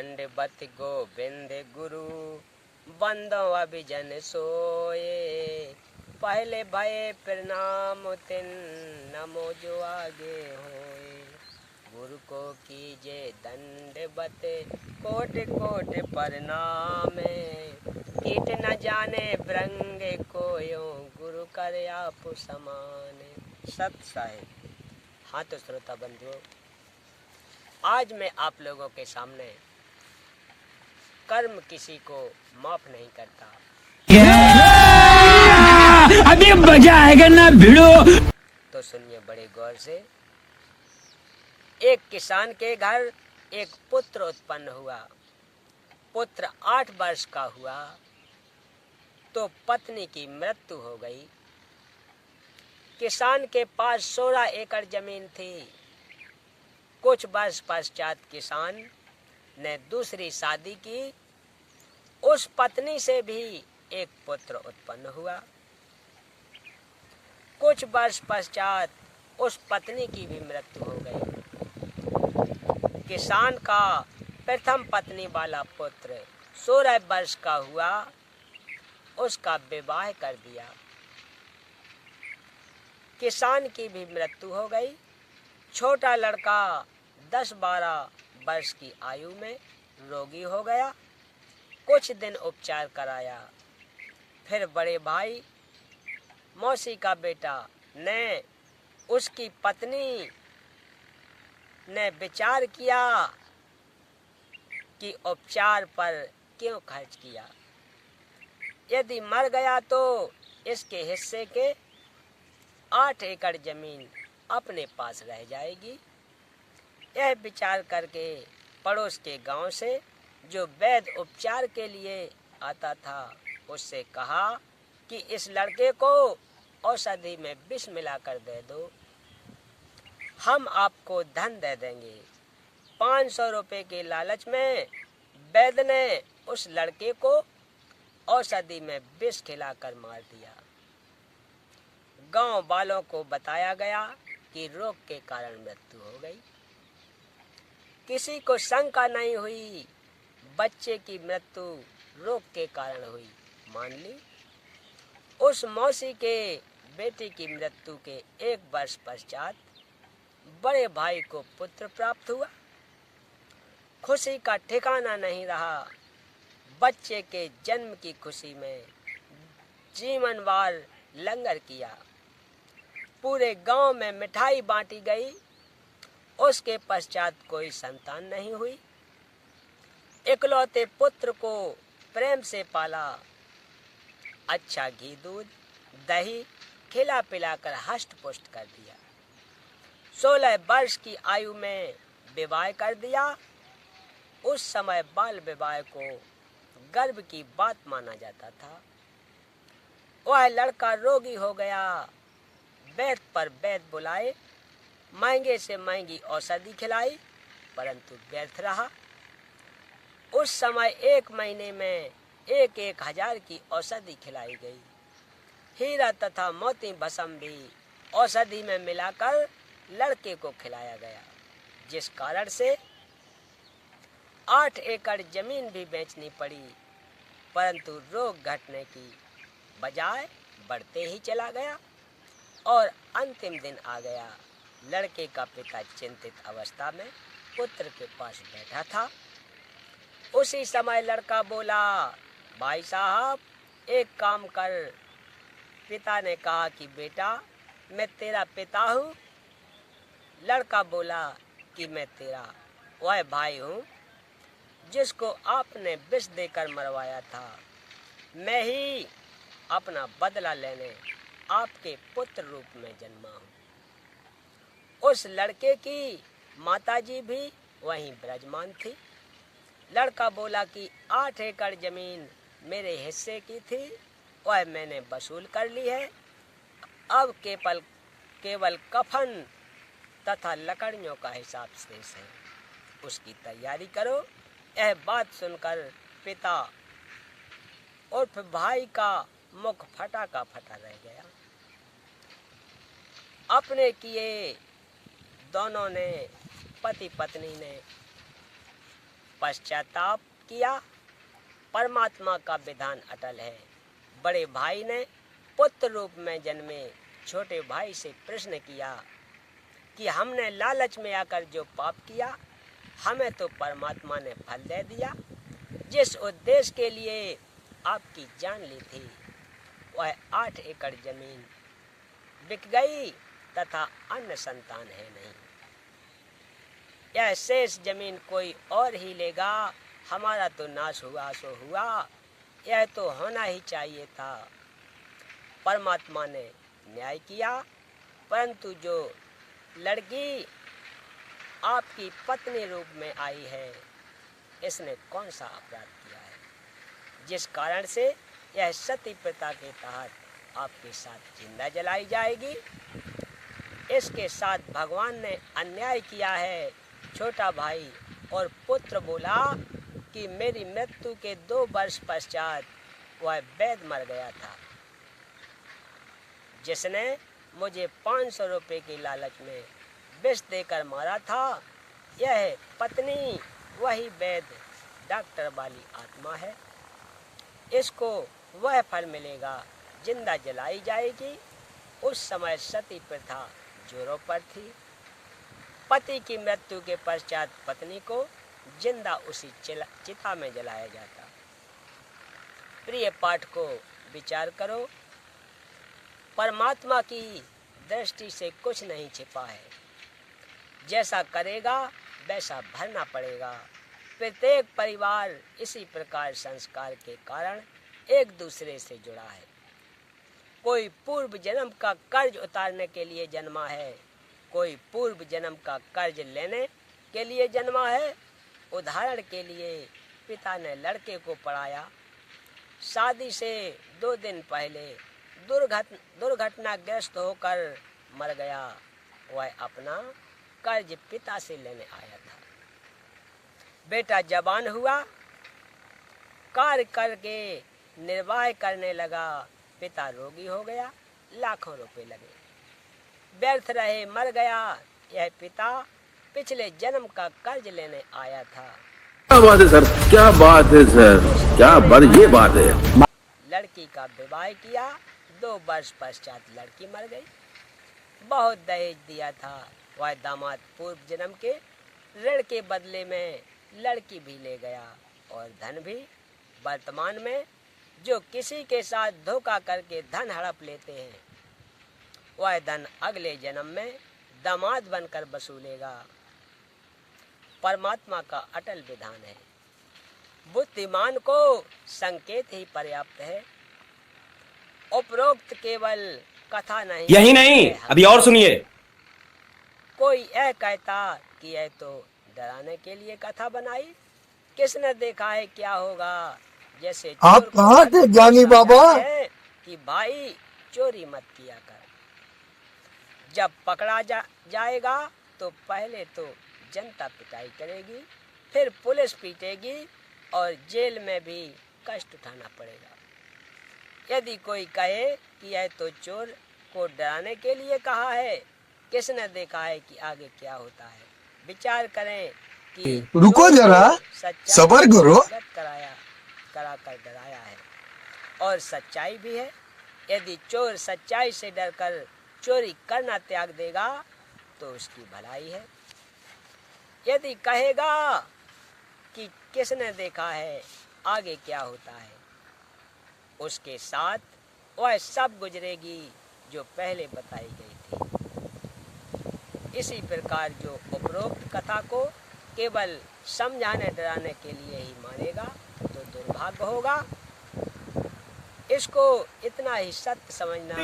दंडवत गोविंद गुरु, बंदो अभिजन सोए। पहले भये प्रणाम तिन, नमो जो आगे होए। गुरु को कीजे दंडवत, कोट कोट प्रणाम। कीट न जाने भृंग कोयो, गुरु कर आप समान। सत साहिब। हाँ तो श्रोता बंधुओं, आज मैं आप लोगों के सामने कर्म किसी को माफ नहीं करता। अभी मजा आएगा ना भिड़ो। तो सुनिए बड़े गौर से। एक किसान के घर एक पुत्र उत्पन्न हुआ। पुत्र 8 वर्ष का हुआ तो पत्नी की मृत्यु हो गई। किसान के पास 16 एकड़ जमीन थी। कुछ वर्ष पश्चात किसान ने दूसरी शादी की। उस पत्नी से भी एक पुत्र उत्पन्न हुआ। कुछ वर्ष पश्चात उस पत्नी की भी मृत्यु हो गई। किसान का प्रथम पत्नी वाला पुत्र 16 वर्ष का हुआ, उसका विवाह कर दिया। किसान की भी मृत्यु हो गई। छोटा लड़का 10-12 वर्ष की आयु में रोगी हो गया। कुछ दिन उपचार कराया। फिर बड़े भाई मौसी का बेटा ने उसकी पत्नी ने विचार किया कि उपचार पर क्यों खर्च किया। यदि मर गया तो इसके हिस्से के 8 एकड़ जमीन अपने पास रह जाएगी। यह विचार करके पड़ोस के गांव से जो वैद्य उपचार के लिए आता था, उससे कहा कि इस लड़के को औषधि में विष मिलाकर दे दो, हम आपको धन दे देंगे। 500 रुपए के लालच में वैद्य ने उस लड़के को औषधि में विष खिलाकर मार दिया। गांव वालों को बताया गया कि रोग के कारण मृत्यु हो गई। किसी को शंका नहीं हुई, बच्चे की मृत्यु रोग के कारण हुई, मान ली। उस मौसी के बेटे की मृत्यु के 1 वर्ष पश्चात बड़े भाई को पुत्र प्राप्त हुआ। खुशी का ठिकाना नहीं रहा। बच्चे के जन्म की खुशी में जीवन भर लंगर किया। पूरे गांव में मिठाई बांटी गई। उसके पश्चात कोई संतान नहीं हुई। इकलौते पुत्र को प्रेम से पाला। अच्छा घी दूध दही खिला पिलाकर हष्ट पुष्ट कर दिया। 16 वर्ष की आयु में विवाह कर दिया। उस समय बाल विवाह को गर्व की बात माना जाता था। वह लड़का रोगी हो गया। वैद्य पर वैद्य बुलाए, महंगे से महंगी औषधि खिलाई, परंतु व्यर्थ रहा। उस समय 1 महीने में 1-1 हजार की औषधि खिलाई गई। हीरा तथा मोती भस्म भी औषधि में मिलाकर लड़के को खिलाया गया, जिस कारण से 8 एकड़ जमीन भी बेचनी पड़ी, परंतु रोग घटने की बजाय बढ़ते ही चला गया। और अंतिम दिन आ गया। लड़के का पिता चिंतित अवस्था में पुत्र के पास बैठा था। उसी समय लड़का बोला, भाई साहब एक काम कर। पिता ने कहा कि बेटा मैं तेरा पिता हूँ। लड़का बोला कि मैं तेरा वह भाई हूँ जिसको आपने विष देकर मरवाया था। मैं ही अपना बदला लेने आपके पुत्र रूप में जन्मा हूँ। उस लड़के की माताजी भी वहीं विराजमान थी। लड़का बोला कि 8 एकड़ जमीन मेरे हिस्से की थी, वह मैंने वसूल कर ली है। अब केवल कफन तथा लकड़ियों का हिसाब शेष है, उसकी तैयारी करो। यह बात सुनकर पिता उर्फ भाई का मुख फटा का फटा रह गया। अपने किए दोनों ने, पति पत्नी ने पश्चाताप किया। परमात्मा का विधान अटल है। बड़े भाई ने पुत्र रूप में जन्मे छोटे भाई से प्रश्न किया कि हमने लालच में आकर जो पाप किया, हमें तो परमात्मा ने फल दे दिया। जिस उद्देश्य के लिए आपकी जान ली थी, वह 8 एकड़ जमीन बिक गई तथा अन्य संतान है नहीं। यह शेष जमीन कोई और ही लेगा, हमारा तो नाश हुआ सो हुआ, यह तो होना ही चाहिए था। परमात्मा ने न्याय किया, परंतु जो लड़की आपकी पत्नी रूप में आई है, इसने कौन सा अपराध किया है जिस कारण से यह सती प्रथा के तहत आपके साथ जिंदा जलाई जाएगी? इसके साथ भगवान ने अन्याय किया है। छोटा भाई और पुत्र बोला कि मेरी मृत्यु के 2 वर्ष पश्चात वह वैद्य मर गया था, जिसने मुझे 500 रुपये की लालच में विष देकर मारा था। यह पत्नी वही वैद्य डॉक्टर वाली आत्मा है। इसको वह फल मिलेगा, जिंदा जलाई जाएगी। उस समय सती प्रथा जोरों पर थी। पति की मृत्यु के पश्चात पत्नी को जिंदा उसी चिता में जलाया जाता। प्रिय पाठ को विचार करो, परमात्मा की दृष्टि से कुछ नहीं छिपा है। जैसा करेगा वैसा भरना पड़ेगा। प्रत्येक परिवार इसी प्रकार संस्कार के कारण एक दूसरे से जुड़ा है। कोई पूर्व जन्म का कर्ज उतारने के लिए जन्मा है, कोई पूर्व जन्म का कर्ज लेने के लिए जन्मा है। उदाहरण के लिए पिता ने लड़के को पढ़ाया, शादी से 2 दिन पहले दुर्घटनाग्रस्त होकर मर गया। वह अपना कर्ज पिता से लेने आया था। बेटा जवान हुआ, कार्य करके निर्वाह करने लगा, पिता रोगी हो गया, लाखों रुपए लगे, व्यर्थ रहे, मर गया। यह पिता पिछले जन्म का कर्ज लेने आया था। क्या बात है सर, क्या बात है सर, क्या ये बात है। लड़की का विवाह किया, 2 वर्ष पश्चात लड़की मर गई। बहुत दहेज दिया था। वह दामाद पूर्व जन्म के ऋण के बदले में लड़की भी ले गया और धन भी। वर्तमान में जो किसी के साथ धोखा करके धन हड़प लेते हैं, वह धन अगले जन्म में दामाद बनकर वसूलेगा। परमात्मा का अटल विधान है। बुद्धिमान को संकेत ही पर्याप्त है। उपरोक्त केवल कथा नहीं, यही नहीं, अभी और सुनिए। कोई यह कहता कि यह तो डराने के लिए कथा बनाई, किसने देखा है क्या होगा। जैसे आप कहाँ थे ज्ञानी बाबा? कि भाई चोरी मत किया कर। जब पकड़ा जाएगा तो पहले तो जनता पिटाई करेगी, फिर पुलिस पीटेगी और जेल में भी कष्ट उठाना पड़ेगा। यदि कोई कहे कि यह तो चोर को डराने के लिए कहा है, किसने देखा है कि आगे क्या होता है। विचार करें कि रुको जरा, सब्र करो। कराकर डराया है और सच्चाई भी है। यदि चोर सच्चाई से डरकर चोरी करना त्याग देगा तो उसकी भलाई है। यदि कहेगा कि किसने देखा है आगे क्या होता है, उसके साथ वह सब गुजरेगी जो पहले बताई गई थी। इसी प्रकार जो उपरोक्त कथा को केवल समझाने डराने के लिए ही मानेगा तो दुर्भाग्य होगा। इसको इतना ही सत्य समझना।